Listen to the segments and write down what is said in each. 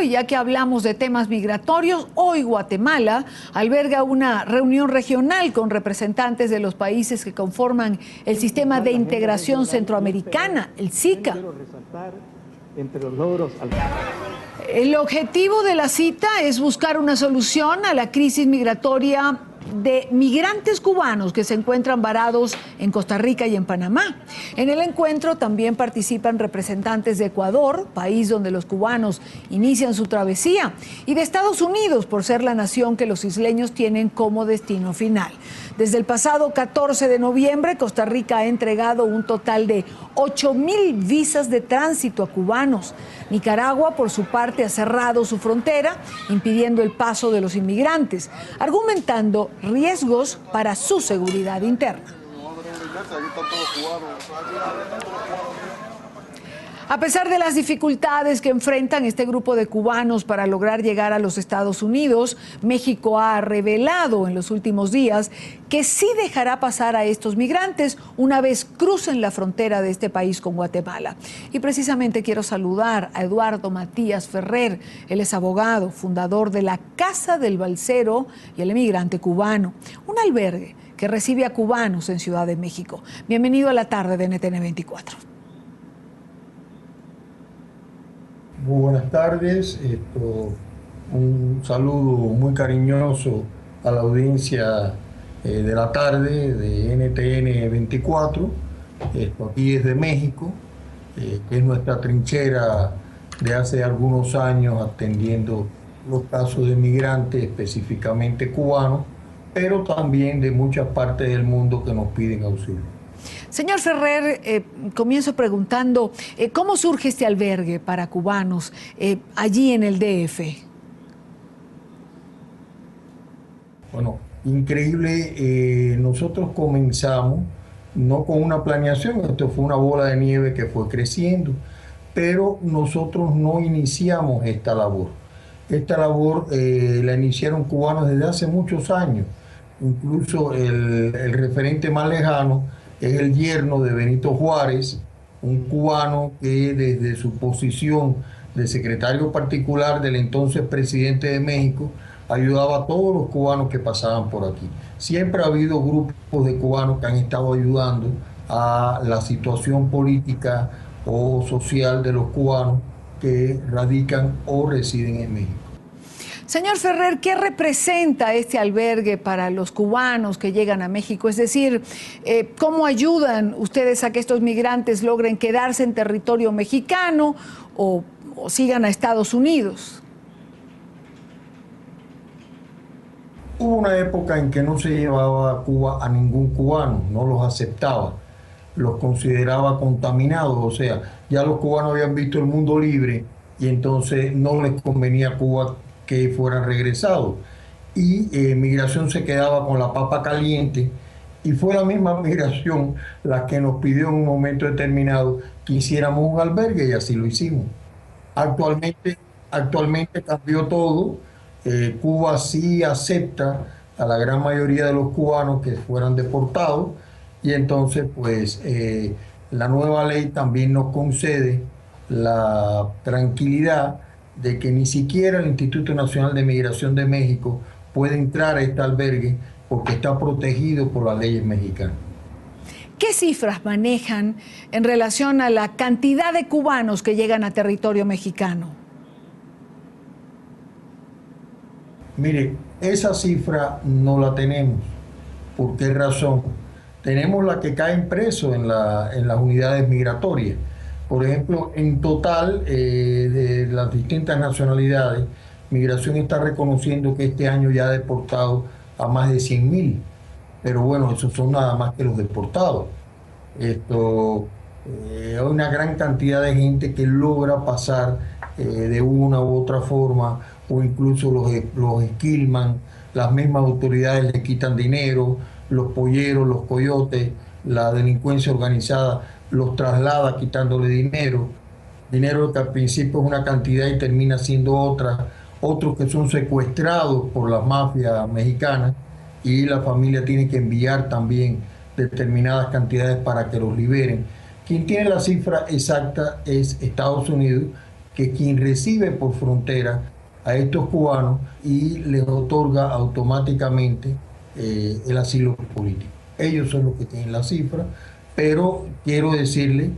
y ya que hablamos de temas migratorios, hoy Guatemala alberga una reunión regional con representantes de los países que conforman el Sistema de Integración Centroamericana, el SICA. El objetivo de la cita es buscar una solución a la crisis migratoria de migrantes cubanos que se encuentran varados en Costa Rica y en Panamá. En el encuentro también participan representantes de Ecuador, país donde los cubanos inician su travesía, y de Estados Unidos, por ser la nación que los isleños tienen como destino final. Desde el pasado 14 de noviembre, Costa Rica ha entregado un total de 8,000 visas de tránsito a cubanos. Nicaragua, por su parte, ha cerrado su frontera, impidiendo el paso de los inmigrantes, argumentando riesgos para su seguridad interna. A pesar de las dificultades que enfrentan este grupo de cubanos para lograr llegar a los Estados Unidos, México ha revelado en los últimos días que sí dejará pasar a estos migrantes una vez crucen la frontera de este país con Guatemala. Y precisamente quiero saludar a Eduardo Matías Ferrer. Él es abogado, fundador de la Casa del Balsero y el Emigrante Cubano, un albergue que recibe a cubanos en Ciudad de México. Bienvenido a la tarde de NTN 24. Muy buenas tardes, un saludo muy cariñoso a la audiencia de la tarde de NTN 24, aquí desde México, que es nuestra trinchera de hace algunos años atendiendo los casos de migrantes, específicamente cubanos, pero también de muchas partes del mundo que nos piden auxilio. Señor Ferrer, comienzo preguntando, ¿cómo surge este albergue para cubanos allí en el DF? Bueno, increíble, nosotros comenzamos no con una planeación, esto fue una bola de nieve que fue creciendo, pero nosotros no iniciamos esta labor. Esta labor la iniciaron cubanos desde hace muchos años, incluso el referente más lejano es el yerno de Benito Juárez, un cubano que desde su posición de secretario particular del entonces presidente de México ayudaba a todos los cubanos que pasaban por aquí. Siempre ha habido grupos de cubanos que han estado ayudando a la situación política o social de los cubanos que radican o residen en México. Señor Ferrer, ¿qué representa este albergue para los cubanos que llegan a México? Es decir, ¿cómo ayudan ustedes a que estos migrantes logren quedarse en territorio mexicano o sigan a Estados Unidos? Hubo una época en que no se llevaba a Cuba a ningún cubano, no los aceptaba, los consideraba contaminados, o sea, ya los cubanos habían visto el mundo libre y entonces no les convenía a Cuba que fueran regresados, y migración se quedaba con la papa caliente, y fue la misma migración la que nos pidió en un momento determinado que hiciéramos un albergue, y así lo hicimos. Actualmente cambió todo. Cuba sí acepta a la gran mayoría de los cubanos que fueran deportados, y entonces pues la nueva ley también nos concede la tranquilidad de que ni siquiera el Instituto Nacional de Migración de México puede entrar a este albergue porque está protegido por las leyes mexicanas. ¿Qué cifras manejan en relación a la cantidad de cubanos que llegan a territorio mexicano? Mire, esa cifra no la tenemos. ¿Por qué razón? Tenemos la que caen presos en las unidades migratorias. Por ejemplo, en total de las distintas nacionalidades, Migración está reconociendo que este año ya ha deportado a más de 100,000. Pero bueno, esos son nada más que los deportados. Hay una gran cantidad de gente que logra pasar de una u otra forma, o incluso los esquilman, las mismas autoridades les quitan dinero, los polleros, los coyotes, la delincuencia organizada los traslada quitándole dinero que al principio es una cantidad y termina siendo otra, otros que son secuestrados por las mafias mexicanas y la familia tiene que enviar también determinadas cantidades para que los liberen. Quien tiene la cifra exacta es Estados Unidos, que quien recibe por frontera a estos cubanos y les otorga automáticamente el asilo político. Ellos son los que tienen la cifra, pero quiero decirle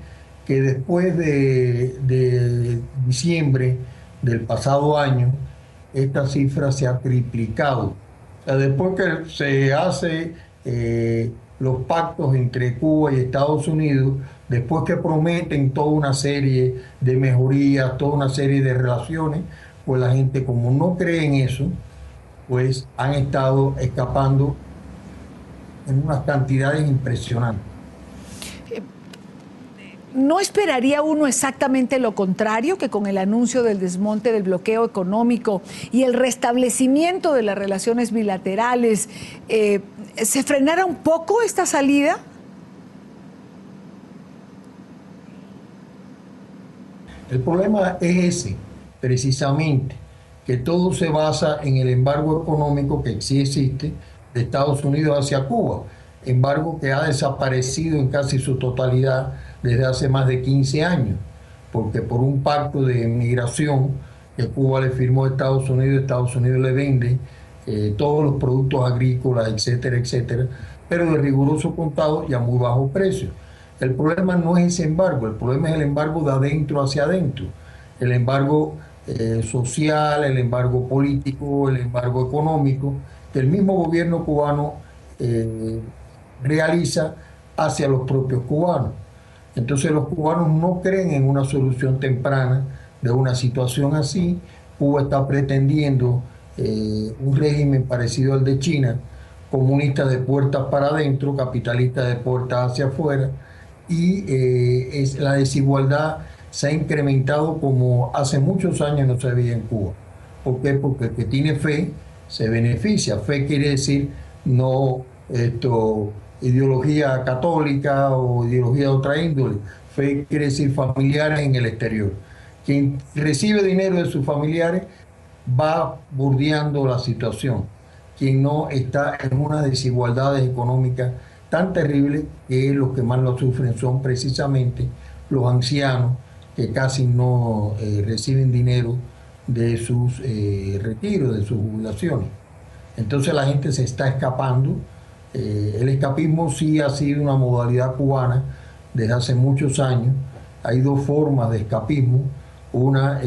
que después de diciembre del pasado año, esta cifra se ha triplicado. O sea, después que se hace los pactos entre Cuba y Estados Unidos, después que prometen toda una serie de mejorías, toda una serie de relaciones, pues la gente, como no cree en eso, pues han estado escapando en unas cantidades impresionantes. ¿No esperaría uno exactamente lo contrario, que con el anuncio del desmonte del bloqueo económico y el restablecimiento de las relaciones bilaterales se frenara un poco esta salida? El problema es ese, precisamente, que todo se basa en el embargo económico que sí existe de Estados Unidos hacia Cuba, embargo que ha desaparecido en casi su totalidad desde hace más de 15 años, porque por un pacto de migración que Cuba le firmó a Estados Unidos le vende todos los productos agrícolas, etcétera, etcétera, pero de riguroso contado y a muy bajo precio. El problema no es ese embargo, el problema es el embargo de adentro hacia adentro, el embargo social, el embargo político, el embargo económico, que el mismo gobierno cubano realiza hacia los propios cubanos. Entonces los cubanos no creen en una solución temprana de una situación así. Cuba está pretendiendo un régimen parecido al de China, comunista de puertas para adentro, capitalista de puertas hacia afuera, y la desigualdad se ha incrementado como hace muchos años no se veía en Cuba. ¿Por qué? Porque el que tiene fe se beneficia. Fe quiere decir no ideología católica o ideología de otra índole. Fe quiere decir familiares en el exterior. Quien recibe dinero de sus familiares va bordeando la situación. Quien no está en unas desigualdades económicas tan terribles que los que más lo sufren son precisamente los ancianos que casi no reciben dinero de sus retiros, de sus jubilaciones. Entonces la gente se está escapando. El escapismo sí ha sido una modalidad cubana desde hace muchos años. Hay dos formas de escapismo, una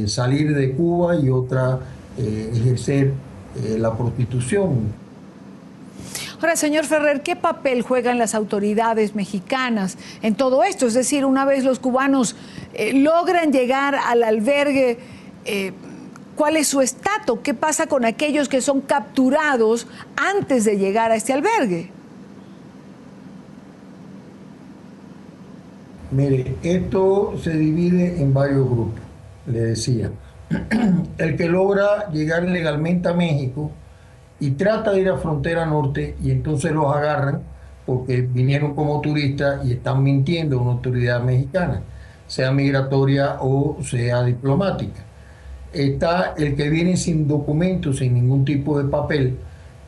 salir de Cuba y otra ejercer la prostitución. Ahora, señor Ferrer, ¿qué papel juegan las autoridades mexicanas en todo esto? Es decir, una vez los cubanos logran llegar al albergue, ¿cuál es su estatus? ¿Qué pasa con aquellos que son capturados antes de llegar a este albergue? Mire, esto se divide en varios grupos, le decía. El que logra llegar legalmente a México y trata de ir a frontera norte y entonces los agarran porque vinieron como turistas y están mintiendo a una autoridad mexicana, sea migratoria o sea diplomática. Está el que viene sin documentos, sin ningún tipo de papel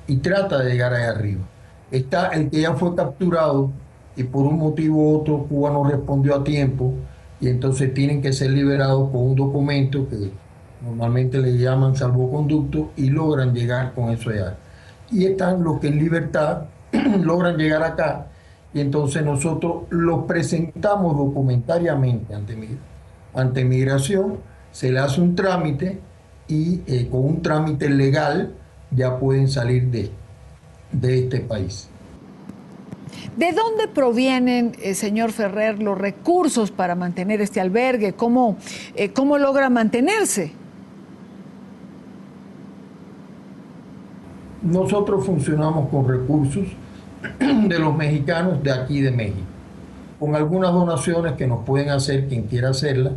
y trata de llegar allá arriba. Está el que ya fue capturado y por un motivo u otro Cuba no respondió a tiempo y entonces tienen que ser liberados con un documento que normalmente le llaman salvoconducto y logran llegar con eso allá. Y están los que en libertad logran llegar acá y entonces nosotros los presentamos documentariamente ante migración, se le hace un trámite y con un trámite legal ya pueden salir de este país. ¿De dónde provienen, señor Ferrer, los recursos para mantener este albergue? ¿Cómo logra mantenerse? Nosotros funcionamos con recursos de los mexicanos de aquí de México, con algunas donaciones que nos pueden hacer quien quiera hacerlas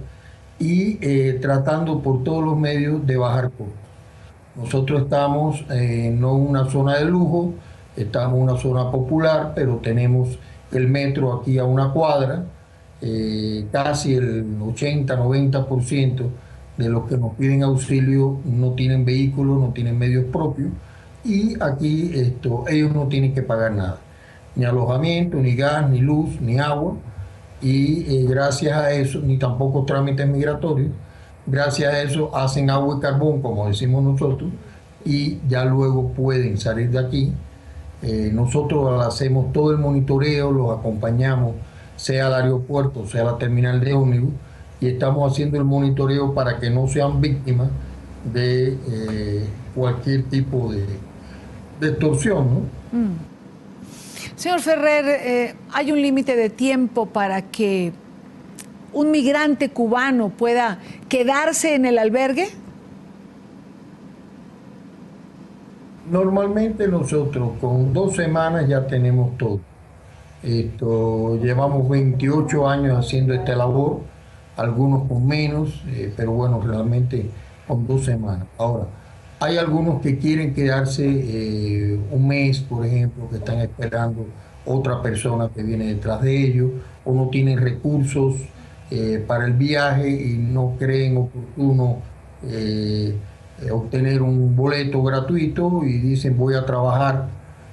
y tratando por todos los medios de bajar costos. Nosotros estamos no en una zona de lujo, estamos en una zona popular, pero tenemos el metro aquí a una cuadra, casi el 80-90% de los que nos piden auxilio no tienen vehículos, no tienen medios propios, y aquí ellos no tienen que pagar nada, ni alojamiento, ni gas, ni luz, ni agua, y gracias a eso, ni tampoco trámites migratorios, gracias a eso hacen agua y carbón, como decimos nosotros, y ya luego pueden salir de aquí. Nosotros hacemos todo el monitoreo, los acompañamos, sea al aeropuerto, sea a la terminal de ómnibus, y estamos haciendo el monitoreo para que no sean víctimas de cualquier tipo de extorsión, ¿no? Señor Ferrer, ¿hay un límite de tiempo para que un migrante cubano pueda quedarse en el albergue? Normalmente nosotros con 2 semanas ya tenemos todo. Llevamos 28 años haciendo esta labor, algunos con menos, pero bueno, realmente con 2 semanas. Ahora, hay algunos que quieren quedarse un mes, por ejemplo, que están esperando otra persona que viene detrás de ellos, o no tienen recursos para el viaje y no creen oportuno obtener un boleto gratuito y dicen voy a trabajar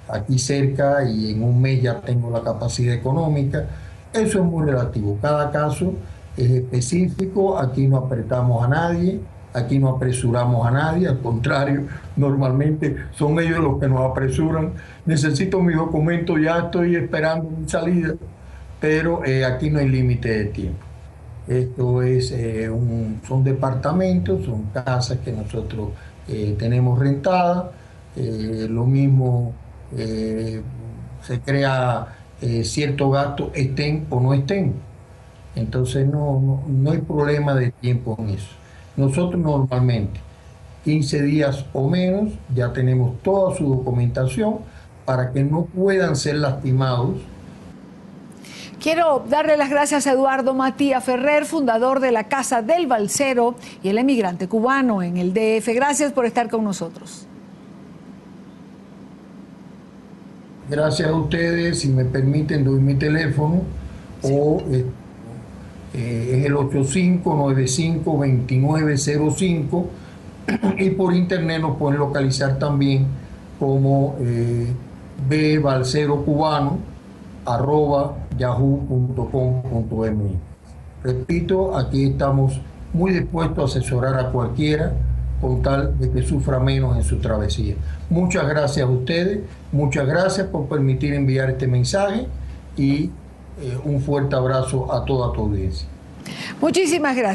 aquí cerca y en un mes ya tengo la capacidad económica. Eso es muy relativo, cada caso es específico, aquí no apretamos a nadie, aquí no apresuramos a nadie, al contrario, normalmente son ellos los que nos apresuran. Necesito mi documento, ya estoy esperando mi salida, pero aquí no hay límite de tiempo. Esto es son departamentos, son casas que nosotros tenemos rentadas. Lo mismo se crea cierto gasto, estén o no estén. Entonces no hay problema de tiempo en eso. Nosotros normalmente 15 días o menos ya tenemos toda su documentación para que no puedan ser lastimados. Quiero darle las gracias a Eduardo Matías Ferrer, fundador de la Casa del Balsero y el emigrante cubano en el DF. Gracias por estar con nosotros. Gracias a ustedes. Si me permiten, doy mi teléfono, sí. Es el 8595-2905 y por internet nos pueden localizar también como bbalserocubano@yahoo.com.mx. Repito, aquí estamos muy dispuestos a asesorar a cualquiera con tal de que sufra menos en su travesía. Muchas gracias a ustedes, muchas gracias por permitir enviar este mensaje y un fuerte abrazo a toda tu audiencia. Muchísimas gracias.